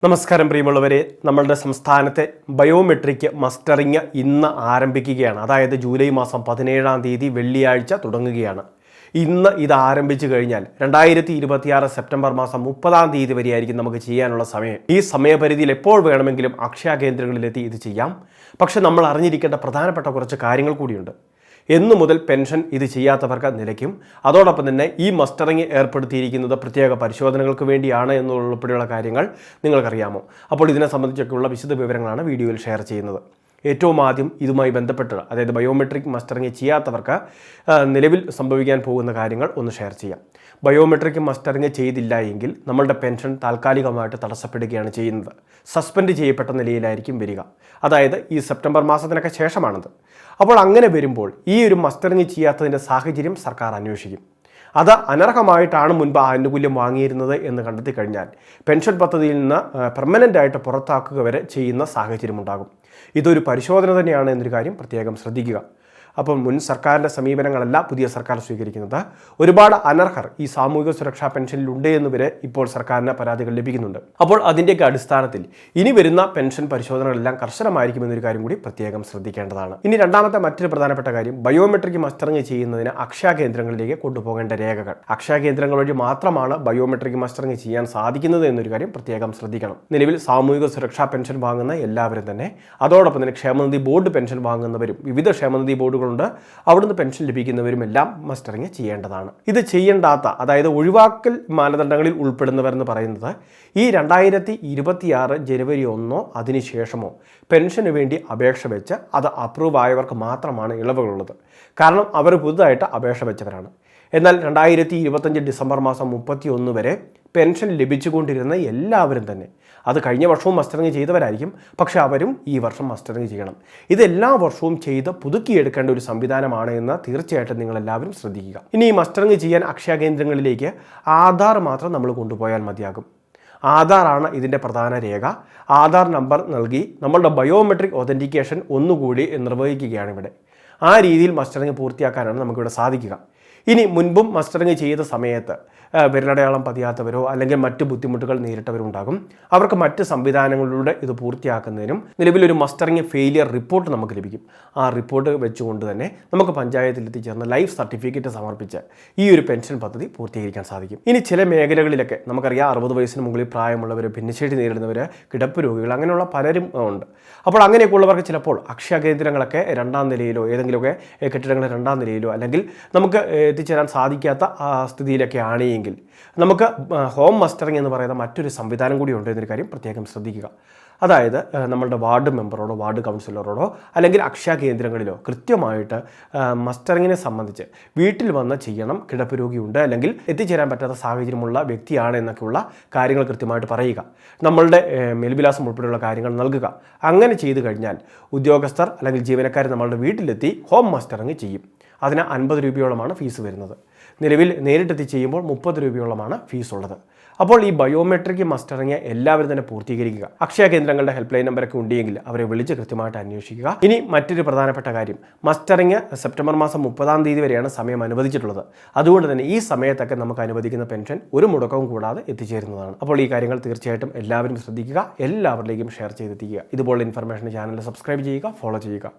നമസ്കാരം പ്രിയമുള്ളവരെ, നമ്മളുടെ സംസ്ഥാനത്തെ ബയോമെട്രിക് മസ്റ്ററിങ് ഇന്ന് ആരംഭിക്കുകയാണ്. അതായത് ജൂലൈ മാസം 17-ാം തീയതി വെള്ളിയാഴ്ച തുടങ്ങുകയാണ്. ഇന്ന് ഇത് ആരംഭിച്ചു കഴിഞ്ഞാൽ 2026 സെപ്റ്റംബർ മാസം 30-ാം തീയതി വരെയായിരിക്കും നമുക്ക് ചെയ്യാനുള്ള സമയം. ഈ സമയപരിധിയിൽ എപ്പോൾ വേണമെങ്കിലും അക്ഷയ കേന്ദ്രങ്ങളിലെത്തി ഇത് ചെയ്യാം. പക്ഷെ നമ്മൾ അറിഞ്ഞിരിക്കേണ്ട പ്രധാനപ്പെട്ട കുറച്ച് കാര്യങ്ങൾ കൂടിയുണ്ട്. എന്നു മുതൽ പെൻഷൻ ഇത് ചെയ്യാത്തവർക്ക് നിലയ്ക്കും, അതോടൊപ്പം തന്നെ ഈ മസ്റ്ററിങ് ഏർപ്പെടുത്തിയിരിക്കുന്നത് പ്രത്യേക പരിശോധനകൾക്ക് വേണ്ടിയാണ് എന്നുൾപ്പെടെയുള്ള കാര്യങ്ങൾ നിങ്ങൾക്കറിയാമോ? അപ്പോൾ ഇതിനെ സംബന്ധിച്ചൊക്കെയുള്ള വിശദ വിവരങ്ങളാണ് വീഡിയോയിൽ ഷെയർ ചെയ്യുന്നത്. ഏറ്റവും ആദ്യം ഇതുമായി ബന്ധപ്പെട്ട്, അതായത് ബയോമെട്രിക് മസ്റ്ററിങ് ചെയ്യാത്തവർക്ക് നിലവിൽ സംഭവിക്കാൻ പോകുന്ന കാര്യങ്ങൾ ഒന്ന് ഷെയർ ചെയ്യാം. ബയോമെട്രിക് മസ്റ്ററിങ് ചെയ്തില്ല എങ്കിൽ നമ്മളുടെ പെൻഷൻ താൽക്കാലികമായിട്ട് തടസ്സപ്പെടുകയാണ് ചെയ്യുന്നത്. സസ്പെൻഡ് ചെയ്യപ്പെട്ട നിലയിലായിരിക്കും വരിക. അതായത് ഈ സെപ്റ്റംബർ മാസത്തിനൊക്കെ ശേഷമാണത്. അപ്പോൾ അങ്ങനെ വരുമ്പോൾ ഈ ഒരു മസ്റ്ററിങ് ചെയ്യാത്തതിൻ്റെ സാഹചര്യം സർക്കാർ അന്വേഷിക്കും. അത് അനർഹമായിട്ടാണ് മുൻപ് ആനുകൂല്യം വാങ്ങിയിരുന്നത് എന്ന് കണ്ടെത്തി കഴിഞ്ഞാൽ പെൻഷൻ പദ്ധതിയിൽ നിന്ന് പെർമനൻ്റായിട്ട് പുറത്താക്കുക വരെ ചെയ്യുന്ന സാഹചര്യമുണ്ടാകും. ഇതൊരു പരിശോധന തന്നെയാണ് എന്നൊരു കാര്യം പ്രത്യേകം ശ്രദ്ധിക്കുക. അപ്പം മുൻ സർക്കാരിൻ്റെ സമീപനങ്ങളല്ല പുതിയ സർക്കാർ സ്വീകരിക്കുന്നത്. ഒരുപാട് അനർഹർ ഈ സാമൂഹിക സുരക്ഷാ പെൻഷനിലുണ്ട് എന്ന് വരെ ഇപ്പോൾ സർക്കാരിന് പരാതികൾ ലഭിക്കുന്നുണ്ട്. അപ്പോൾ അതിൻ്റെയൊക്കെ അടിസ്ഥാനത്തിൽ ഇനി വരുന്ന പെൻഷൻ പരിശോധനകളെല്ലാം കർശനമായിരിക്കുമെന്നൊരു കാര്യം കൂടി പ്രത്യേകം ശ്രദ്ധിക്കേണ്ടതാണ്. ഇനി രണ്ടാമത്തെ മറ്റൊരു പ്രധാനപ്പെട്ട കാര്യം, ബയോമെട്രിക് മസ്റ്ററിങ് ചെയ്യുന്നതിന് അക്ഷയ കേന്ദ്രങ്ങളിലേക്ക് കൊണ്ടുപോകേണ്ട രേഖകൾ. അക്ഷയ കേന്ദ്രങ്ങൾ വഴി മാത്രമാണ് ബയോമെട്രിക് മസ്റ്ററിങ് ചെയ്യാൻ സാധിക്കുന്നത് എന്നൊരു കാര്യം പ്രത്യേകം ശ്രദ്ധിക്കണം. നിലവിൽ സാമൂഹിക സുരക്ഷാ പെൻഷൻ വാങ്ങുന്ന എല്ലാവരും തന്നെ, അതോടൊപ്പം തന്നെ ക്ഷേമനിധി ബോർഡ് പെൻഷൻ വാങ്ങുന്നവരും, വിവിധ ക്ഷേമനിധി ബോർഡുകളുണ്ട്, അവിടുന്ന് പെൻഷൻ ലഭിക്കുന്നവരും എല്ലാം മസ്റ്ററിങ് ചെയ്യേണ്ടതാണ്. ഇത് ചെയ്യേണ്ടാത്ത, അതായത് ഒഴിവാക്കൽ മാനദണ്ഡങ്ങളിൽ ഉൾപ്പെടുന്നവരെന്ന് പറയുന്നത് ഈ 2026 ജനുവരി 1 അതിനുശേഷമോ പെൻഷന് വേണ്ടി അപേക്ഷ വെച്ച് അത് അപ്രൂവ് ആയവർക്ക് മാത്രമാണ് ഇളവുകളുള്ളത്. കാരണം അവർ പുതുതായിട്ട് അപേക്ഷ വെച്ചവരാണ്. എന്നാൽ 2025 ഡിസംബർ മാസം 31 വരെ പെൻഷൻ ലഭിച്ചുകൊണ്ടിരുന്ന എല്ലാവരും തന്നെ, അത് കഴിഞ്ഞ വർഷവും മസ്റ്ററിങ് ചെയ്തവരായിരിക്കും, പക്ഷെ അവരും ഈ വർഷം മസ്റ്ററിങ് ചെയ്യണം. ഇതെല്ലാ വർഷവും ചെയ്ത് പുതുക്കിയെടുക്കേണ്ട ഒരു സംവിധാനമാണ് എന്ന് തീർച്ചയായിട്ടും നിങ്ങളെല്ലാവരും ശ്രദ്ധിക്കുക. ഇനി ഈ മസ്റ്ററിങ് ചെയ്യാൻ അക്ഷയ കേന്ദ്രങ്ങളിലേക്ക് ആധാർ മാത്രം നമ്മൾ കൊണ്ടുപോയാൽ മതിയാകും. ആധാറാണ് ഇതിൻ്റെ പ്രധാന രേഖ. ആധാർ നമ്പർ നൽകി നമ്മളുടെ ബയോമെട്രിക് ഒതൻറ്റിക്കേഷൻ ഒന്നുകൂടി നിർവഹിക്കുകയാണ് ഇവിടെ. ആ രീതിയിൽ മസ്റ്ററിങ് പൂർത്തിയാക്കാനാണ് നമുക്കിവിടെ സാധിക്കുക. ഇനി മുൻപും മസ്റ്ററിങ് ചെയ്ത സമയത്ത് വിരലടയാളം പതിയാത്തവരോ അല്ലെങ്കിൽ മറ്റ് ബുദ്ധിമുട്ടുകൾ നേരിട്ടവരുണ്ടാകും. അവർക്ക് മറ്റ് സംവിധാനങ്ങളിലൂടെ ഇത് പൂർത്തിയാക്കുന്നതിനും നിലവിലൊരു മസ്റ്ററിങ് ഫെയിലിയർ റിപ്പോർട്ട് നമുക്ക് ലഭിക്കും. ആ റിപ്പോർട്ട് വെച്ചുകൊണ്ട് തന്നെ നമുക്ക് പഞ്ചായത്തിൽ എത്തിച്ചേർന്ന് ലൈഫ് സർട്ടിഫിക്കറ്റ് സമർപ്പിച്ച് ഈ ഒരു പെൻഷൻ പദ്ധതി പൂർത്തീകരിക്കാൻ സാധിക്കും. ഇനി ചില മേഖലകളിലൊക്കെ നമുക്കറിയാം, 60 വയസ്സിന് മുകളിൽ പ്രായമുള്ളവർ, ഭിന്നശേഷി നേരിടുന്നവർ, കിടപ്പ് രോഗികൾ, അങ്ങനെയുള്ള പലരും ഉണ്ട്. അപ്പോൾ അങ്ങനെയൊക്കെ ഉള്ളവർക്ക് ചിലപ്പോൾ അക്ഷയ കേന്ദ്രങ്ങളൊക്കെ 2ാം നിലയിലോ ഏതെങ്കിലുമൊക്കെ കെട്ടിടങ്ങളുടെ 2ാം നിലയിലോ അല്ലെങ്കിൽ നമുക്ക് എത്തിച്ചേരാൻ സാധിക്കാത്ത സ്ഥിതിയിലൊക്കെ ആണെങ്കിൽ നമുക്ക് ഹോം മസ്റ്ററിങ് എന്ന് പറയുന്ന മറ്റൊരു സംവിധാനം കൂടി ഉണ്ട് എന്നൊരു കാര്യം പ്രത്യേകം ശ്രദ്ധിക്കുക. അതായത് നമ്മളുടെ വാർഡ് മെമ്പറോടോ വാർഡ് കൗൺസിലറോടോ അല്ലെങ്കിൽ അക്ഷയ കേന്ദ്രങ്ങളിലോ കൃത്യമായിട്ട് മസ്റ്ററിങ്ങിനെ സംബന്ധിച്ച് വീട്ടിൽ വന്ന് ചെയ്യണം, കിടപ്പ് രോഗിയുണ്ട് അല്ലെങ്കിൽ എത്തിച്ചേരാൻ പറ്റാത്ത സാഹചര്യമുള്ള വ്യക്തിയാണ് എന്നൊക്കെയുള്ള കാര്യങ്ങൾ കൃത്യമായിട്ട് പറയുക, നമ്മളുടെ മേൽവിലാസം ഉൾപ്പെടെയുള്ള കാര്യങ്ങൾ നൽകുക. അങ്ങനെ ചെയ്തു കഴിഞ്ഞാൽ ഉദ്യോഗസ്ഥർ അല്ലെങ്കിൽ ജീവനക്കാർ നമ്മളുടെ വീട്ടിലെത്തി ഹോം മസ്റ്ററിങ് ചെയ്യും. അതിന് 50 രൂപയോളമാണ് ഫീസ് വരുന്നത്. നിലവിൽ നേരിട്ടെത്തി ചെയ്യുമ്പോൾ 30 രൂപയോളമാണ് ഫീസ് ഉള്ളത്. അപ്പോൾ ഈ ബയോമെട്രിക് മസ്റ്ററിങ് എല്ലാവരും തന്നെ പൂർത്തീകരിക്കുക. അക്ഷയ കേന്ദ്രങ്ങളുടെ ഹെൽപ്പ് ലൈൻ നമ്പറൊക്കെ ഉണ്ടെങ്കിൽ അവരെ വിളിച്ച് കൃത്യമായിട്ട് അന്വേഷിക്കുക. ഇനി മറ്റൊരു പ്രധാനപ്പെട്ട കാര്യം, മസ്റ്ററിങ് സെപ്റ്റംബർ മാസം 30-ാം തീയതി വരെയാണ് സമയം അനുവദിച്ചിട്ടുള്ളത്. അതുകൊണ്ട് തന്നെ ഈ സമയത്തൊക്കെ നമുക്ക് അനുവദിക്കുന്ന പെൻഷൻ ഒരു മുടക്കവും കൂടാതെ എത്തിച്ചേരുന്നതാണ്. അപ്പോൾ ഈ കാര്യങ്ങൾ തീർച്ചയായിട്ടും എല്ലാവരും ശ്രദ്ധിക്കുക, എല്ലാവരിലേക്കും ഷെയർ ചെയ്തെത്തിക്കുക. ഇതുപോലുള്ള ഇൻഫർമേഷൻ ചാനൽ സബ്സ്ക്രൈബ് ചെയ്യുക, ഫോളോ ചെയ്യുക.